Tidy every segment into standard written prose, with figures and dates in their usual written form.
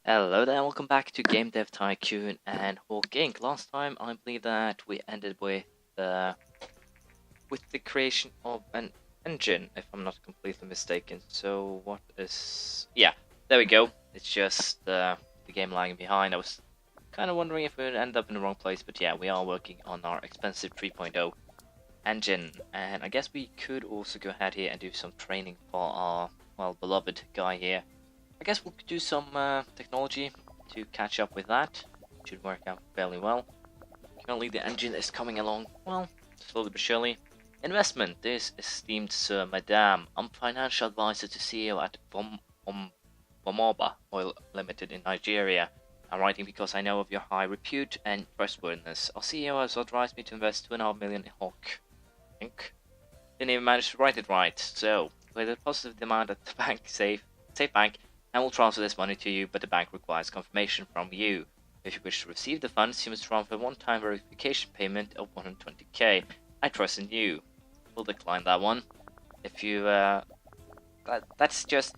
Hello there, welcome back to Game Dev Tycoon and Hawkiee. Last time I believe that we ended with the creation of an engine, if I'm not completely mistaken. So what is... yeah, there we go. It's just the game lagging behind. I was kind of wondering if we would end up in the wrong place, but yeah, we are working on our expensive 3.0 engine. And I guess we could also go ahead here and do some training for our, well, beloved guy here. I guess we'll do some technology to catch up with that. Should work out fairly well. Currently the engine is coming along, well, slowly but surely. Investment. This esteemed Sir Madame. I'm financial advisor to CEO at Bomoba Oil Limited in Nigeria. I'm writing because I know of your high repute and trustworthiness. Our CEO has authorized me to invest $2.5 million in Hawk Inc. Didn't even manage to write it right. So, with a positive demand at the bank safe bank, and will transfer this money to you, but the bank requires confirmation from you. If you wish to receive the funds, you must transfer a one-time verification payment of 120k. I trust in you. We'll decline that one. If you, it's just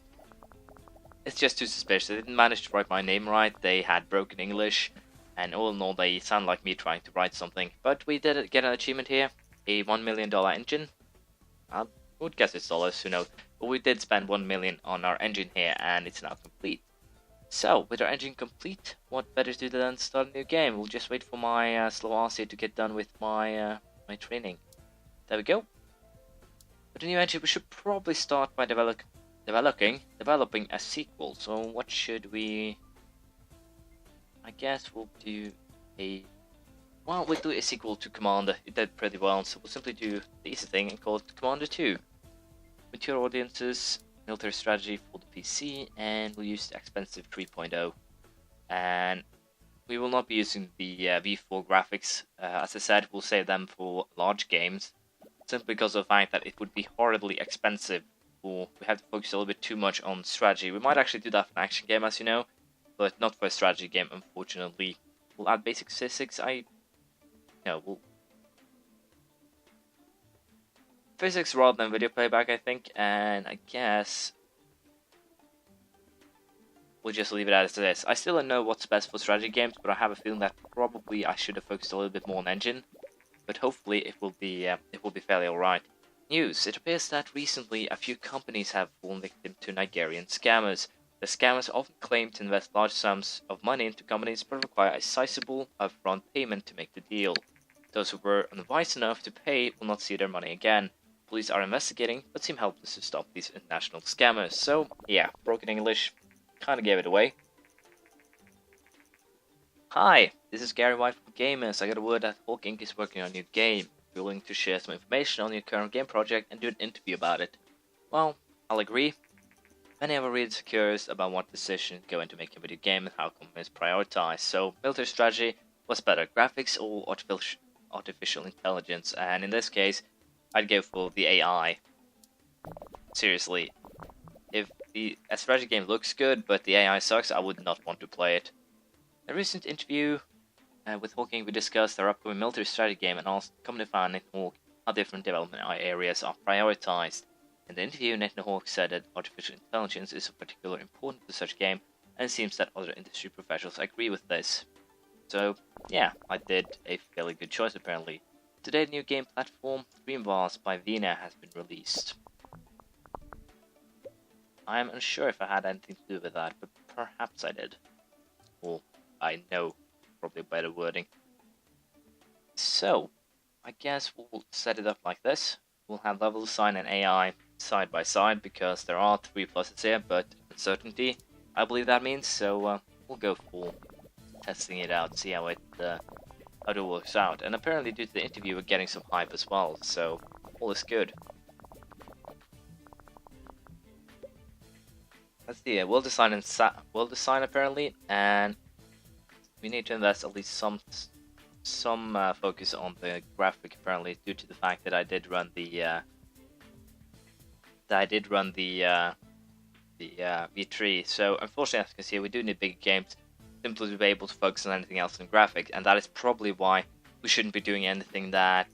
too suspicious. They didn't manage to write my name right, they had broken English, and all in all, they sound like me trying to write something. But we did get an achievement here, a $1 million engine. I would guess it's dollars, who knows. But we did spend 1 million on our engine here, and it's now complete. So, with our engine complete, what better to do than start a new game? We'll just wait for my slow arse here to get done with my my training. There we go. With the new engine, we should probably start by developing a sequel. So, what should we? I guess we'll do we'll do a sequel to Commander. It did pretty well, so we'll simply do the easy thing and call it Commander 2. Mature audiences, military strategy for the PC, and we'll use the expensive 3.0. And we will not be using the V4 graphics. As I said, we'll save them for large games, simply because of the fact that it would be horribly expensive. Or we have to focus a little bit too much on strategy. We might actually do that for an action game, as you know, but not for a strategy game, unfortunately. We'll add basic physics. We'll physics rather than video playback, I think, and I guess we'll just leave it as it is. I still don't know what's best for strategy games, but I have a feeling that probably I should have focused a little bit more on engine. But hopefully it will be fairly alright. News: it appears that recently a few companies have fallen victim to Nigerian scammers. The scammers often claim to invest large sums of money into companies, but require a sizable upfront payment to make the deal. Those who were unwise enough to pay will not see their money again. Police are investigating, but seem helpless to stop these international scammers. So, yeah, broken English kind of gave it away. Hi, this is Gary White from Gamers. I got a word that Hawkiee Inc. is working on a new game. If you're willing to share some information on your current game project and do an interview about it, well, I'll agree. Many of our readers are curious about what decisions go into making a video game and how companies prioritize. So, military strategy was better, graphics or artificial intelligence, and in this case, I'd go for the AI. Seriously, if the strategy game looks good but the AI sucks, I would not want to play it. In a recent interview with Hawkiee, we discussed our upcoming military strategy game and asked company founder Nathan Hawk how different development areas are prioritized. In the interview, Nathan Hawk said that artificial intelligence is of particular importance to such a game, and it seems that other industry professionals agree with this. So, yeah, I did a fairly good choice apparently. Today, the new game platform, Dreamvars by Vina, has been released. I am unsure if I had anything to do with that, but perhaps I did. Or I know, probably better wording. So, I guess we'll set it up like this. We'll have level design and AI side by side, because there are 3 pluses here, but uncertainty, I believe that means, so we'll go for testing it out, see how it works out. And apparently due to the interview we're getting some hype as well, so all is good. Let's see, we'll design apparently, and we need to invest at least some focus on the graphic apparently, due to the fact that I did run the V3. So unfortunately, as you can see, we do need bigger games simply to be able to focus on anything else than graphics, and that is probably why we shouldn't be doing anything that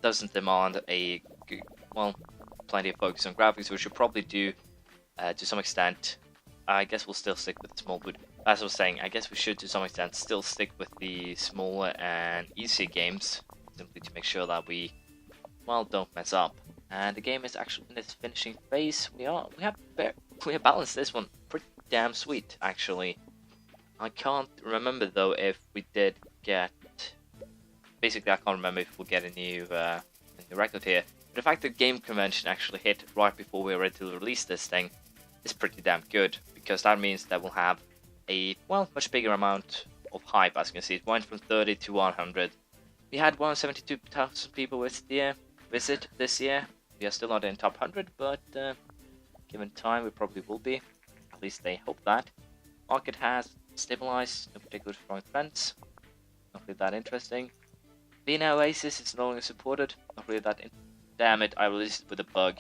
doesn't demand plenty of focus on graphics. We should probably do to some extent I guess we'll still stick with the small boot. As I was saying, I guess we should to some extent still stick with the smaller and easier games, simply to make sure that we, well, don't mess up. And the game is actually in its finishing phase. We have balanced this one pretty damn sweet, actually. I can't remember though if we did get. Basically, I can't remember if we'll get a new record here. But the fact that Game Convention actually hit right before we were ready to release this thing is pretty damn good, because that means that we'll have a, well, much bigger amount of hype. As you can see, it went from 30 to 100. We had 172,000 people visit this year. We are still not in top 100, but given time, we probably will be. At least they hope that. Market has stabilized, no particular strong trends. Not really that interesting. Vina Oasis is no longer supported. Not really that. Damn it! I released it with a bug.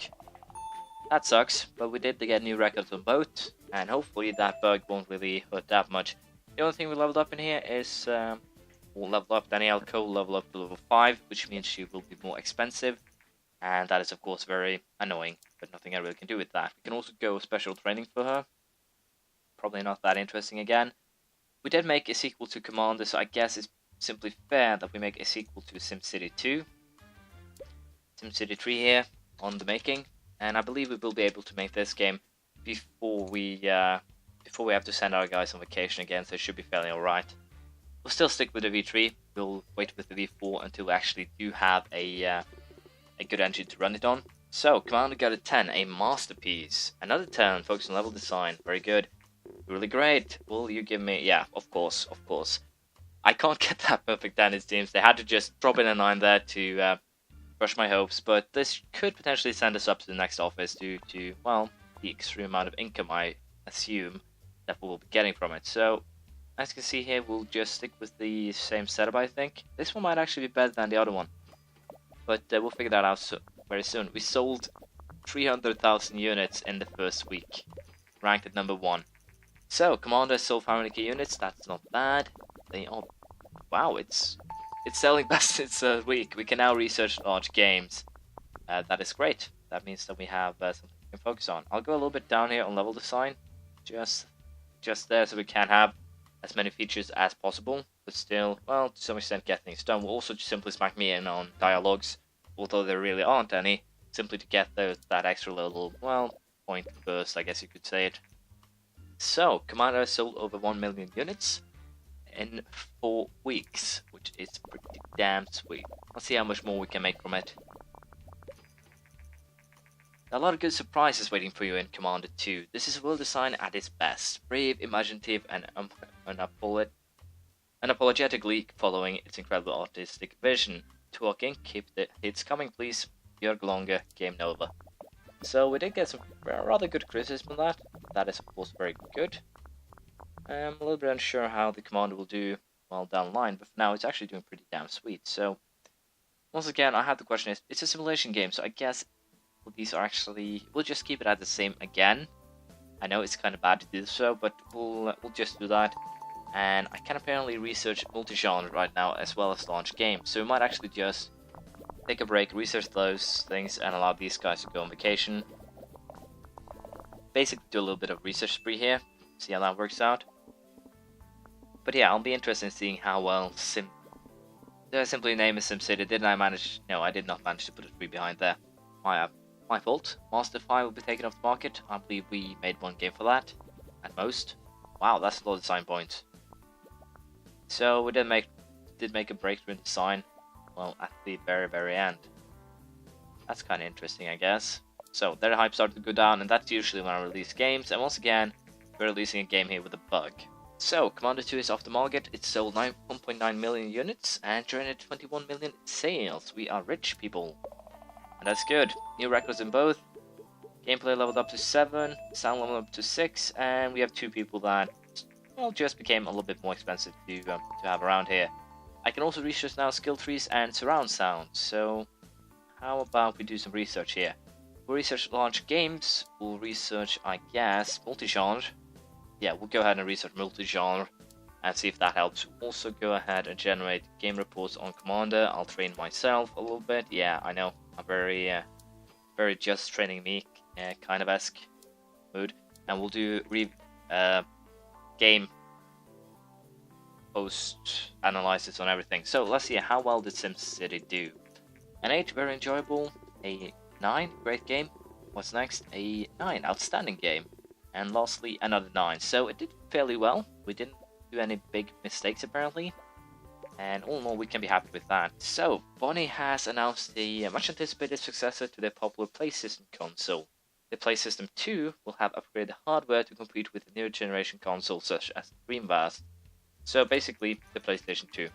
That sucks, but we did get new records on both, and hopefully that bug won't really hurt that much. The only thing we leveled up in here is we'll level up Danielle Cole, level up to level 5, which means she will be more expensive, and that is of course very annoying, but nothing I really can do with that. We can also go special training for her. Probably not that interesting again. We did make a sequel to Commander, so I guess it's simply fair that we make a sequel to SimCity 2. SimCity 3 here on the making, and I believe we will be able to make this game before we have to send our guys on vacation again, so it should be fairly alright. We'll still stick with the V3. We'll wait with the V4 until we actually do have a good engine to run it on. So, Commander got a 10, a masterpiece. Another 10, focus on level design, very good. Really great. Will you give me... Yeah, of course. I can't get that perfect 10, it seems. They had to just drop in a 9 there to crush my hopes, but this could potentially send us up to the next office due to, well, the extreme amount of income I assume that we'll be getting from it. So, as you can see here, we'll just stick with the same setup, I think. This one might actually be better than the other one, but we'll figure that out very soon. We sold 300,000 units in the first week, ranked at number 1. So, Commander sold 500k units, that's not bad. They are... Wow, it's selling best this week. We can now research large games. That is great. That means that we have something we can focus on. I'll go a little bit down here on level design. Just there, so we can have as many features as possible. But still, well, to some extent get things done. We'll also just simply smack me in on dialogues, although there really aren't any. Simply to get that extra little, well, point burst, I guess you could say it. So, Commander sold over 1 million units in 4 weeks, which is pretty damn sweet. Let's see how much more we can make from it. A lot of good surprises waiting for you in Commander 2. This is world design at its best. Brave, imaginative, and unapologetically following its incredible artistic vision. Talking, keep the hits coming please. Björk longer, game over. So we did get some rather good criticism on that. That is of course very good. I'm a little bit unsure how the Commander will do well down the line, but for now it's actually doing pretty damn sweet. So once again, I have the question is, it's a simulation game, so I guess these are actually, we'll just keep it at the same again. I know it's kind of bad to do so, but we'll just do that. And I can apparently research multi-genre right now as well as launch games, so we might actually just take a break, research those things, and allow these guys to go on vacation. Basically do a little bit of research spree here, see how that works out. But yeah, I'll be interested in seeing how well did I simply name it SimCity? Didn't I manage? No, I did not manage to put a 3 behind there. My fault. Master 5 will be taken off the market. I believe we made 1 game for that, at most. Wow, that's a lot of design points. So we did make a breakthrough in design, well, at the very end. That's kind of interesting, I guess. So their hype started to go down, and that's usually when I release games. And once again, we're releasing a game here with a bug. So, Commander 2 is off the market. It sold 1.9 million units and generated 21 million sales. We are rich people. And that's good. New records in both. Gameplay leveled up to 7, sound leveled up to 6, and we have 2 people that, well, just became a little bit more expensive to have around here. I can also research now skill trees and surround sound. So, how about we do some research here? We'll research launch games. We'll research, I guess, multi-genre. Yeah, we'll go ahead and research multi-genre and see if that helps. Also go ahead and generate game reports on Commander. I'll train myself a little bit. Yeah, I know, I'm very just training me kind of esque mood. And we'll do game post analysis on everything. So let's see, how well did SimCity do? An 8, very enjoyable. A 9, great game. What's next? A 9, outstanding game. And lastly, another 9. So it did fairly well. We didn't do any big mistakes apparently. And all in all, we can be happy with that. So, Bonnie has announced the much anticipated successor to their popular PlayStation console. The PlayStation 2 will have upgraded hardware to compete with the newer generation consoles such as the Dreamcast. So basically, the PlayStation 2.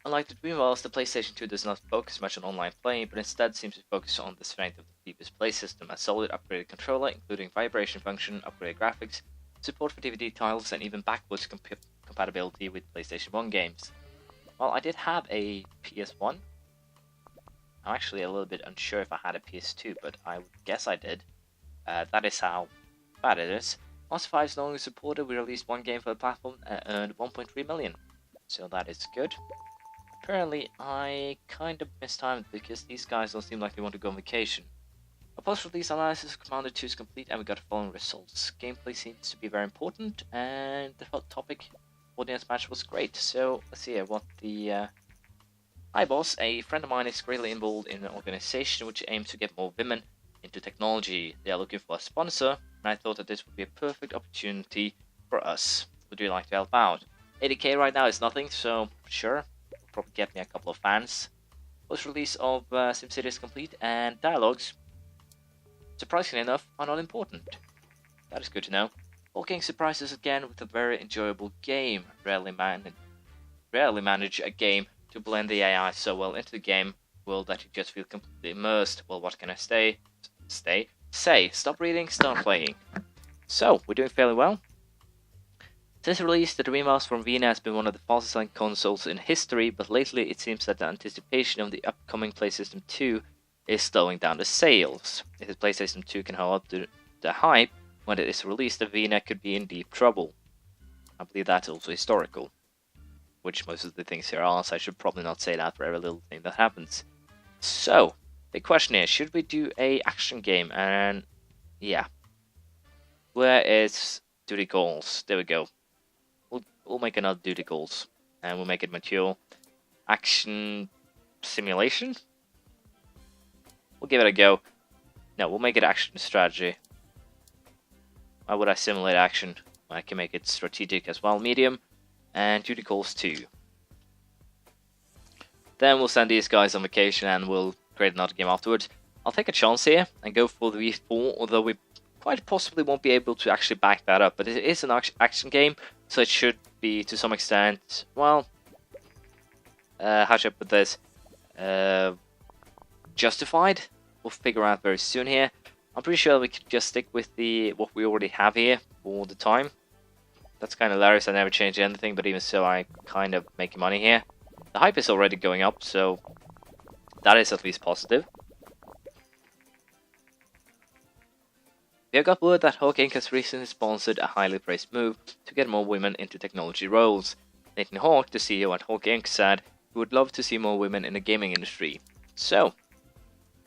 Unlike the Dreamcast, the PlayStation 2 does not focus much on online play, but instead seems to focus on the strength of the previous play system, a solid upgraded controller, including vibration function, upgraded graphics, support for DVD titles, and even backwards compatibility with PlayStation 1 games. Well, I did have a PS1. I'm actually a little bit unsure if I had a PS2, but I would guess I did. That is how bad it is. Monster 5 is no longer supported. We released one game for the platform and earned 1.3 million. So that is good. Apparently, I kind of mistimed because these guys don't seem like they want to go on vacation. A post-release analysis of Commander 2 is complete and we got the following results. Gameplay seems to be very important and the hot topic audience match was great. So let's see what the Hi boss, a friend of mine is greatly involved in an organization which aims to get more women into technology. They are looking for a sponsor and I thought that this would be a perfect opportunity for us. Would you like to help out? 80k right now is nothing, so sure, probably get me a couple of fans. Post-release of SimCity is complete and dialogues, surprisingly enough, are not important. That is good to know. Hawkiee surprises again with a very enjoyable game. Rarely manage a game to blend the AI so well into the game world that you just feel completely immersed. Well, what can I say? Stop reading, start playing. So, we're doing fairly well. Since release, the Dreamcast from Vina has been one of the fastest selling consoles in history, but lately it seems that the anticipation of the upcoming PlayStation 2 is slowing down the sales. If the PlayStation 2 can hold up to the hype when it is released, the Vina could be in deep trouble. I believe that's also historical, which most of the things here are, so I should probably not say that for every little thing that happens. So, the question is, should we do a action game? And yeah, where is duty goals? There we go. We'll make another duty goals, and we'll make it mature. Action simulation? We'll give it a go. No, we'll make it action strategy. Why would I simulate action? I can make it strategic as well. Medium. And duty calls 2. Then we'll send these guys on vacation and we'll create another game afterwards. I'll take a chance here and go for the V4, although we quite possibly won't be able to actually back that up. But it is an action game, so it should be to some extent, well, how should I put this? Justified. We'll figure out very soon here. I'm pretty sure we could just stick with what we already have here for the time. That's kind of hilarious. I never changed anything, but even so, I kind of making money here. The hype is already going up, so that is at least positive. We have got word that Hawkiee has recently sponsored a highly praised move to get more women into technology roles. Nathan Hawk, the CEO at Hawkiee, said he would love to see more women in the gaming industry. So,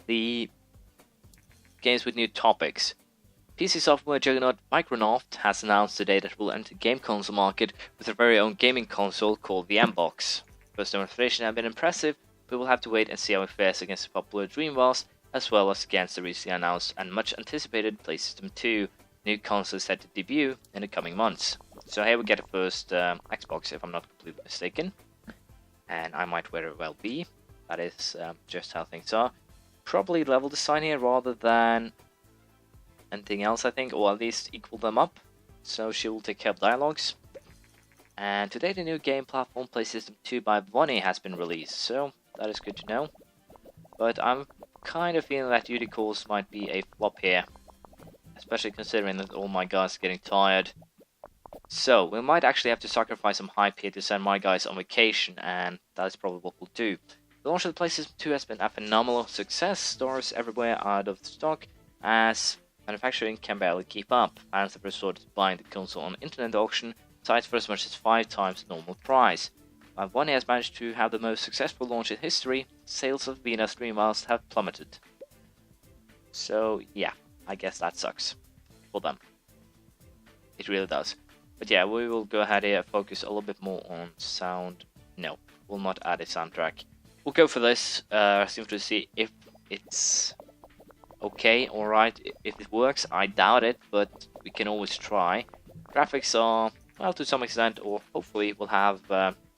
the games with new topics. PC software juggernaut Microsoft has announced today that it will enter the game console market with their very own gaming console called the M-Box. First demonstration have been impressive, but we'll have to wait and see how it fares against the popular Dreamcast, as well as against the recently announced and much anticipated PlayStation 2. New console is set to debut in the coming months. So here we get the first Xbox, if I'm not completely mistaken. And I might very well be. That is just how things are. Probably level design here rather than anything else, I think, or at least equal them up. So she will take care of dialogues. And today the new game platform PlayStation 2 by Bonnie has been released, so that is good to know. But I'm kind of feeling that duty calls might be a flop here, especially considering that all my guys are getting tired. So we might actually have to sacrifice some hype here to send my guys on vacation, and that is probably what we'll do. The launch of the PlayStation 2 has been a phenomenal success. Stores everywhere are out of stock, as manufacturing can barely keep up. Fans have resorted to buying the console on internet auction sites for as much as 5 times the normal price. While One has managed to have the most successful launch in history, sales of Vina's Dreamcast have plummeted. So yeah, I guess that sucks for them. It really does. But yeah, we will go ahead here, focus a little bit more on sound. No, we'll not add a soundtrack. We'll go for this, simply to see if it's okay, alright. If it works, I doubt it, but we can always try. Graphics are, well, to some extent, or hopefully we'll have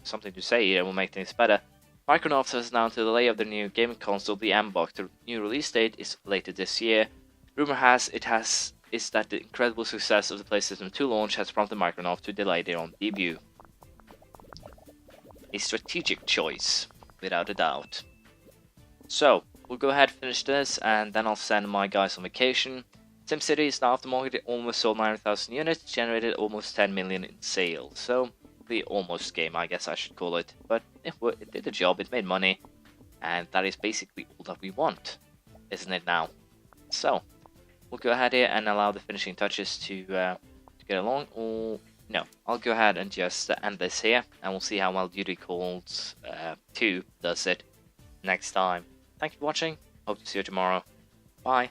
something to say here and will make things better. Microsoft has announced the delay of the new gaming console, the M-Box. The new release date is later this year. Rumor has is that the incredible success of the PlayStation 2 launch has prompted Microsoft to delay their own debut. A strategic choice, without a doubt. So, we'll go ahead and finish this, and then I'll send my guys on vacation. SimCity is now aftermarket. It almost sold 9,000 units, generated almost 10 million in sales. So, the almost game, I guess I should call it. But it did the job, it made money, and that is basically all that we want, isn't it now? So, we'll go ahead here and allow the finishing touches to get along, or no, I'll go ahead and just end this here, and we'll see how well Duty Calls 2 does it next time. Thank you for watching, hope to see you tomorrow, bye.